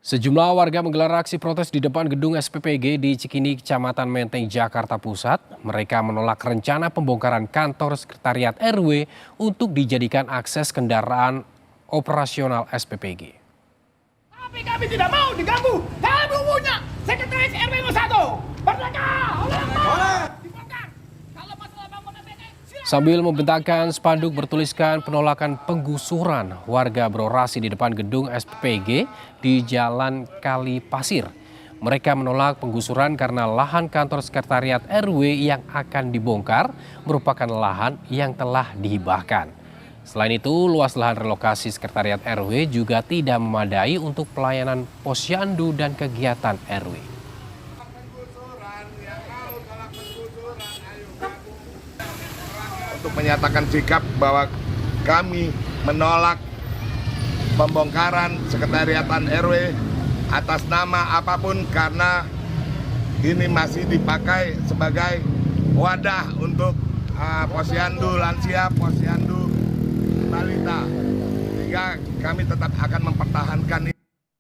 Sejumlah warga menggelar aksi protes di depan gedung SPPG di Cikini, Kecamatan Menteng, Jakarta Pusat. Mereka menolak rencana pembongkaran kantor sekretariat RW untuk dijadikan akses kendaraan operasional SPPG. Tapi kami tidak mau diganggu. Kami punya sekretaris RW 1. Merdeka! Oleh! Dibongkar. Kalau masalah bangunan PT, Sambil membentangkan spanduk bertuliskan penolakan penggusuran, warga berorasi di depan gedung SPPG di Jalan Kali Pasir. Mereka menolak penggusuran karena lahan kantor sekretariat RW yang akan dibongkar merupakan lahan yang telah dihibahkan. Selain itu, luas lahan relokasi sekretariat RW juga tidak memadai untuk pelayanan posyandu dan kegiatan RW. Untuk menyatakan sikap bahwa kami menolak pembongkaran sekretariatan RW atas nama apapun karena ini masih dipakai sebagai wadah untuk posyandu lansia, posyandu balita, sehingga kami tetap akan mempertahankan ini.